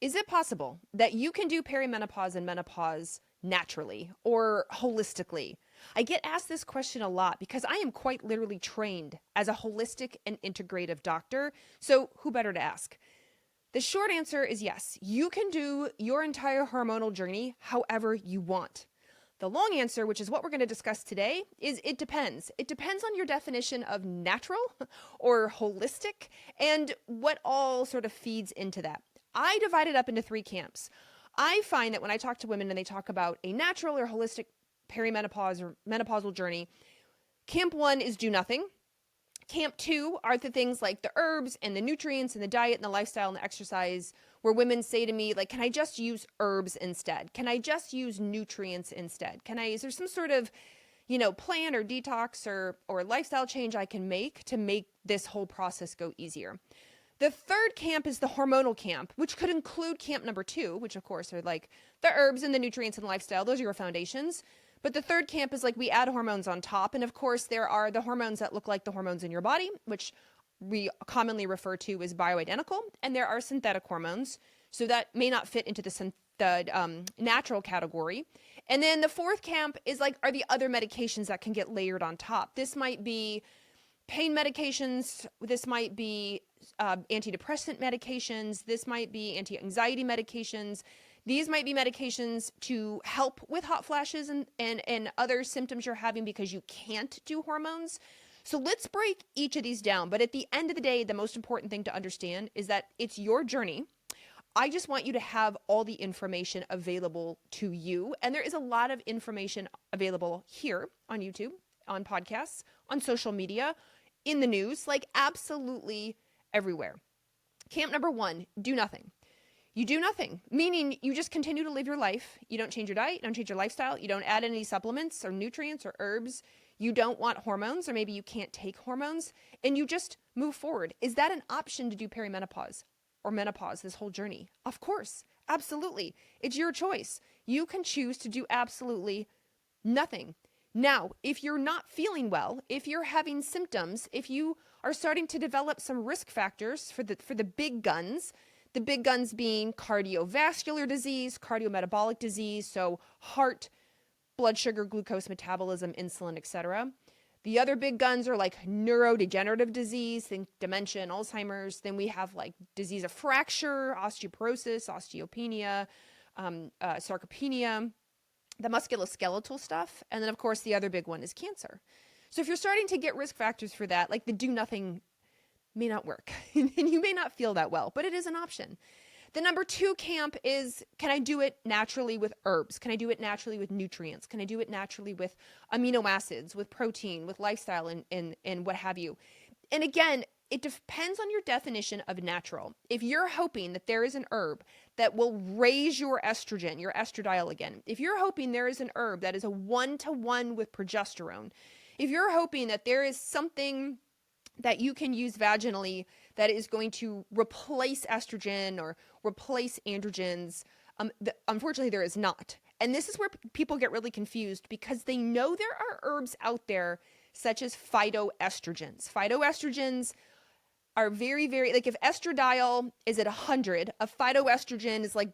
Is it possible that you can do perimenopause and menopause naturally or holistically? I get asked this question a lot because I am quite literally trained as a holistic and integrative doctor. So, who better to ask? The short answer is yes. You can do your entire hormonal journey however you want. The long answer, which is what we're going to discuss today, is it depends. It depends on your definition of natural or holistic and what all sort of feeds into that. I divide it up into three camps. I find that when I talk to women and they talk about a natural or holistic perimenopause or menopausal journey, camp one is do nothing. Camp two are the things like the herbs and the nutrients and the diet and the lifestyle and the exercise, where women say to me, like, can I just use herbs instead? Can I just use nutrients instead? Is there some sort of, plan or detox or lifestyle change I can make to make this whole process go easier? The third camp is the hormonal camp, which could include camp number two, which of course are like the herbs and the nutrients and lifestyle. Those are your foundations. But the third camp is like we add hormones on top. And of course, there are the hormones that look like the hormones in your body, which we commonly refer to as bioidentical. And there are synthetic hormones. So that may not fit into the natural category. And then the fourth camp is like, are the other medications that can get layered on top. This might be pain medications. This might be antidepressant medications. This might be anti-anxiety medications. These might be medications to help with hot flashes and other symptoms you're having because you can't do hormones. So let's break each of these down. But at the end of the day, the most important thing to understand is that it's your journey. I just want you to have all the information available to you. And there is a lot of information available here on YouTube, on podcasts, on social media, in the news, like absolutely everywhere. Camp number one, do nothing. You do nothing, meaning you just continue to live your life. You don't change your diet, you don't change your lifestyle, you don't add any supplements or nutrients or herbs. You don't want hormones, or maybe you can't take hormones, and you just move forward. Is that an option to do perimenopause or menopause, this whole journey? Of course, absolutely. It's your choice. You can choose to do absolutely nothing. Now, if you're not feeling well, if you're having symptoms, if you are starting to develop some risk factors for the big guns, the big guns being cardiovascular disease, cardiometabolic disease, so heart, blood sugar, glucose metabolism, insulin, etc. The other big guns are like neurodegenerative disease, think dementia and Alzheimer's. Then we have like disease of fracture, osteoporosis, osteopenia, sarcopenia, the musculoskeletal stuff. And then, of course, the other big one is cancer. So if you're starting to get risk factors for that, like the do nothing may not work and you may not feel that well, but it is an option. The number two camp is, can I do it naturally with herbs? Can I do it naturally with nutrients? Can I do it naturally with amino acids, with protein, with lifestyle and what have you? And again, it depends on your definition of natural. If you're hoping that there is an herb that will raise your estrogen, your estradiol again, if you're hoping there is an herb that is a 1-to-1 with progesterone, if you're hoping that there is something that you can use vaginally that is going to replace estrogen or replace androgens, unfortunately there is not. And this is where people get really confused because they know there are herbs out there such as phytoestrogens. Phytoestrogens are very, very, like if estradiol is at 100, a phytoestrogen is like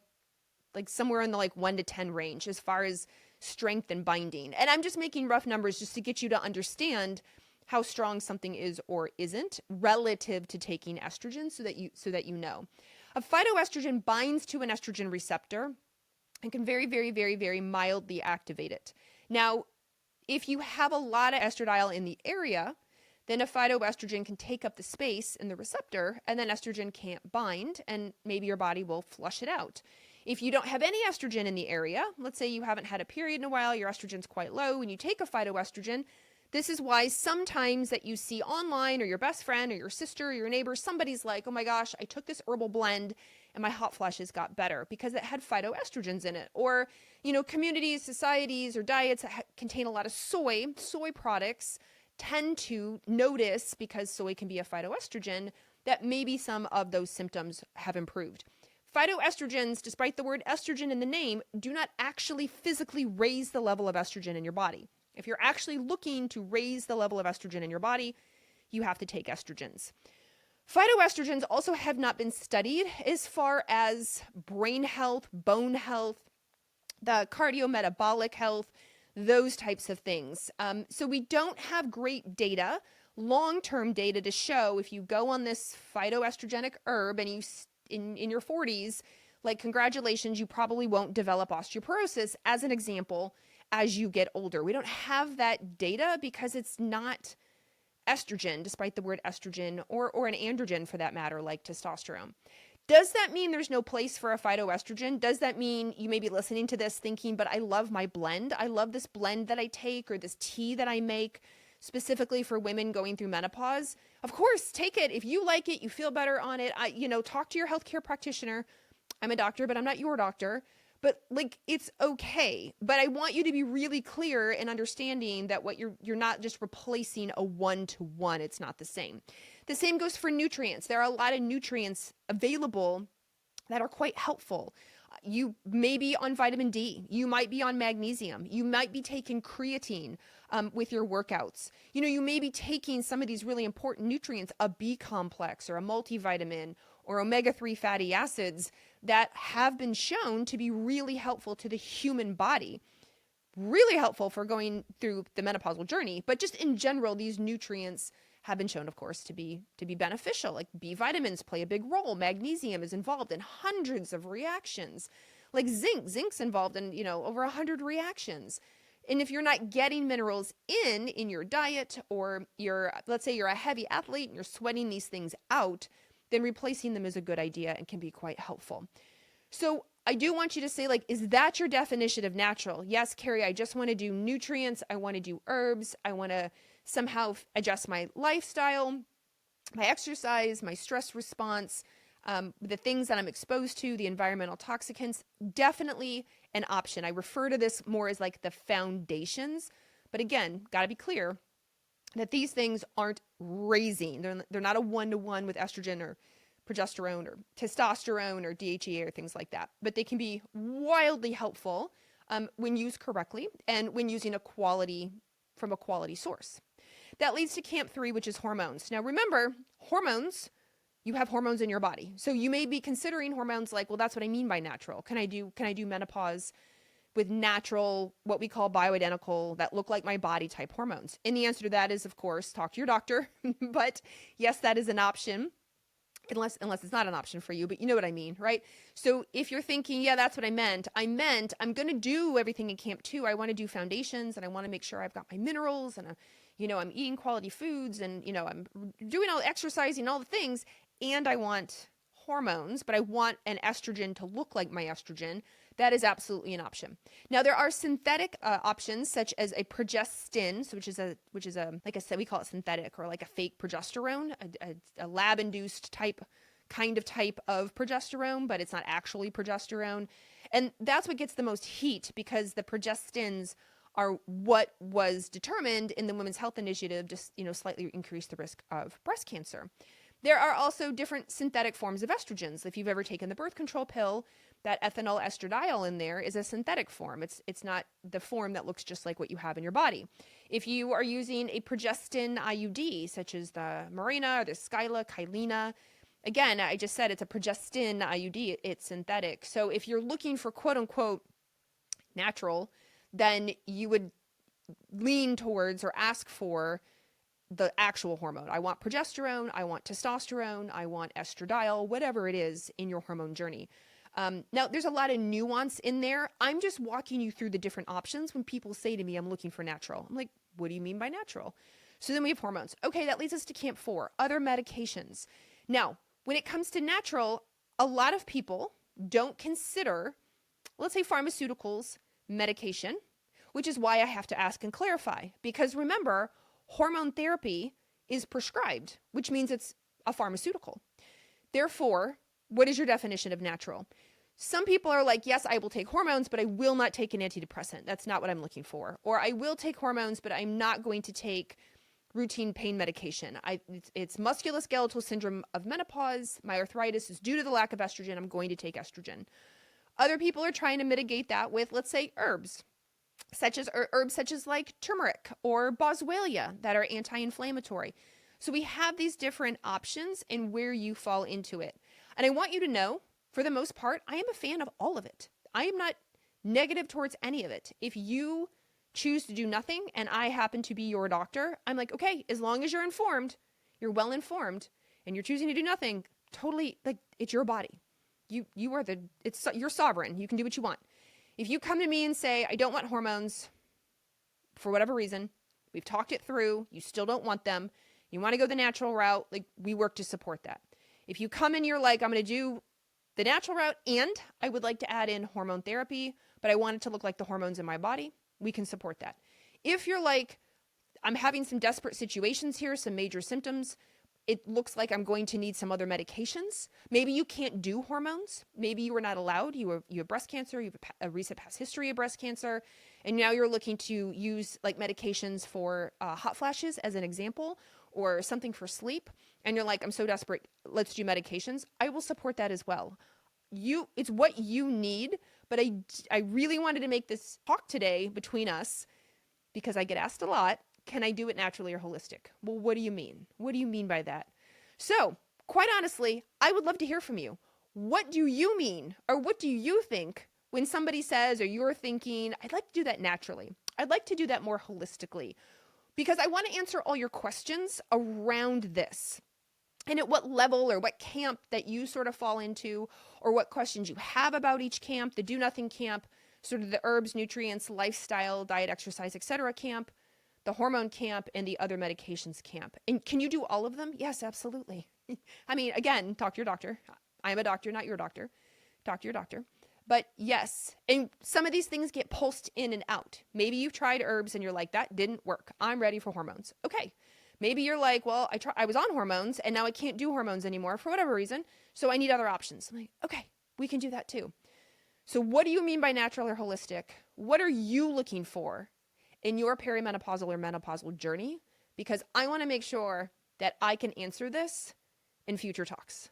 somewhere in the like 1 to 10 range as far as strength and binding. And I'm just making rough numbers just to get you to understand how strong something is or isn't relative to taking estrogen so that you know. A phytoestrogen binds to an estrogen receptor and can very, very, very, very mildly activate it. Now, if you have a lot of estradiol in the area, then a phytoestrogen can take up the space in the receptor and then estrogen can't bind and maybe your body will flush it out. If you don't have any estrogen in the area, let's say you haven't had a period in a while, your estrogen's quite low, and you take a phytoestrogen, this is why sometimes that you see online or your best friend or your sister or your neighbor, somebody's like, oh my gosh, I took this herbal blend and my hot flashes got better because it had phytoestrogens in it. Or, communities, societies, or diets that contain a lot of soy products tend to notice, because soy can be a phytoestrogen, that maybe some of those symptoms have improved. Phytoestrogens, despite the word estrogen in the name, do not actually physically raise the level of estrogen in your body. If you're actually looking to raise the level of estrogen in your body, you have to take estrogens. Phytoestrogens also have not been studied as far as brain health, bone health, the cardiometabolic health, those types of things. So we don't have great data, long-term data to show if you go on this phytoestrogenic herb and you in your 40s, like congratulations, you probably won't develop osteoporosis as an example as you get older. We don't have that data because it's not estrogen, despite the word estrogen, or an androgen for that matter, like testosterone. Does that mean there's no place for a phytoestrogen? Does that mean you may be listening to this thinking, but I love my blend. I love this blend that I take or this tea that I make specifically for women going through menopause. Of course, take it. If you like it, you feel better on it. Talk to your healthcare practitioner. I'm a doctor, but I'm not your doctor. But like, it's okay. But I want you to be really clear in understanding that what you're not just replacing a one-to-one. It's not the same. The same goes for nutrients. There are a lot of nutrients available that are quite helpful. You may be on vitamin D. You might be on magnesium. You might be taking creatine with your workouts. You may be taking some of these really important nutrients, a B complex or a multivitamin or omega-3 fatty acids that have been shown to be really helpful to the human body. Really helpful for going through the menopausal journey, but just in general, these nutrients have been shown, of course, to be beneficial. Like B vitamins play a big role. Magnesium is involved in hundreds of reactions. Like zinc's involved in, over 100 reactions. And if you're not getting minerals in your diet, or let's say you're a heavy athlete and you're sweating these things out, then replacing them is a good idea and can be quite helpful. So I do want you to say, like, is that your definition of natural? Yes, Carrie, I just want to do nutrients. I want to do herbs. I want to somehow adjust my lifestyle, my exercise, my stress response, the things that I'm exposed to, the environmental toxicants. Definitely an option. I refer to this more as like the foundations. But again, got to be clear that these things aren't raising. They're not a one-to-one with estrogen or progesterone or testosterone or DHEA or things like that. But they can be wildly helpful when used correctly and when using from a quality source. That leads to camp 3, which is hormones. Now remember, hormones, you have hormones in your body. So you may be considering hormones like, well, that's what I mean by natural. Can I do menopause with natural, what we call bioidentical, that look like my body type hormones? And the answer to that is, of course, talk to your doctor. But yes, that is an option. Unless it's not an option for you, but you know what I mean, right? So if you're thinking, yeah, that's what I meant I'm going to do everything in camp 2. I want to do foundations and I want to make sure I've got my minerals and I'm eating quality foods and, I'm doing all exercising, all the things. And I want hormones, but I want an estrogen to look like my estrogen. That is absolutely an option. Now there are synthetic options such as a progestin, so which is a like I said, we call it synthetic or like a fake progesterone, a lab-induced type of progesterone, but it's not actually progesterone. And that's what gets the most heat because the progestins are what was determined in the Women's Health Initiative to slightly increase the risk of breast cancer. There are also different synthetic forms of estrogens. If you've ever taken the birth control pill, that ethinyl estradiol in there is a synthetic form. It's not the form that looks just like what you have in your body. If you are using a progestin IUD, such as the Mirena or the Skyla, Kylena, again, I just said it's a progestin IUD. It's synthetic. So if you're looking for quote unquote natural, then you would lean towards or ask for the actual hormone. I want progesterone, I want testosterone, I want estradiol, whatever it is in your hormone journey. Now, there's a lot of nuance in there. I'm just walking you through the different options when people say to me, I'm looking for natural. I'm like, what do you mean by natural? So then we have hormones. Okay, that leads us to camp 4, other medications. Now, when it comes to natural, a lot of people don't consider, let's say, pharmaceuticals, medication, which is why I have to ask and clarify. Because remember, hormone therapy is prescribed, which means it's a pharmaceutical. Therefore, what is your definition of natural? Some people are like, yes, I will take hormones, but I will not take an antidepressant. That's not what I'm looking for. Or I will take hormones, but I'm not going to take routine pain medication. It's musculoskeletal syndrome of menopause. My arthritis is due to the lack of estrogen. I'm going to take estrogen. Other people are trying to mitigate that with, let's say, herbs such as like turmeric or boswellia that are anti-inflammatory. So we have these different options and where you fall into it. And I want you to know, for the most part, I am a fan of all of it. I am not negative towards any of it. If you choose to do nothing and I happen to be your doctor, I'm like, okay, as long as you're informed, you're well informed, and you're choosing to do nothing, totally, like, it's your body. You are you're sovereign. You can do what you want. If you come to me and say, I don't want hormones for whatever reason, we've talked it through, you still don't want them, you want to go the natural route, like, we work to support that. If you come and you're like, I'm going to do the natural route and I would like to add in hormone therapy, but I want it to look like the hormones in my body, we can support that. If you're like, I'm having some desperate situations here, some major symptoms, it looks like I'm going to need some other medications. Maybe you can't do hormones. Maybe you were not allowed. You have breast cancer. You have a recent past history of breast cancer. And now you're looking to use like medications for hot flashes as an example, or something for sleep. And you're like, I'm so desperate. Let's do medications. I will support that as well. It's what you need. But I really wanted to make this talk today between us because I get asked a lot. Can I do it naturally or holistic? Well, what do you mean? What do you mean by that? So, quite honestly, I would love to hear from you. What do you mean, or what do you think when somebody says, or you're thinking, I'd like to do that naturally. I'd like to do that more holistically, because I want to answer all your questions around this. And at what level or what camp that you sort of fall into, or what questions you have about each camp, the do nothing camp, sort of the herbs, nutrients, lifestyle, diet, exercise, etc. camp, the hormone camp, and the other medications camp. And can you do all of them? Yes, absolutely. I mean, again, talk to your doctor. I am a doctor, not your doctor. Talk to your doctor. But yes, and some of these things get pulsed in and out. Maybe you've tried herbs and you're like, that didn't work. I'm ready for hormones. Okay. Maybe you're like, well, I was on hormones and now I can't do hormones anymore for whatever reason. So I need other options. I'm like, okay, we can do that too. So what do you mean by natural or holistic? What are you looking for in your perimenopausal or menopausal journey? Because I want to make sure that I can answer this in future talks.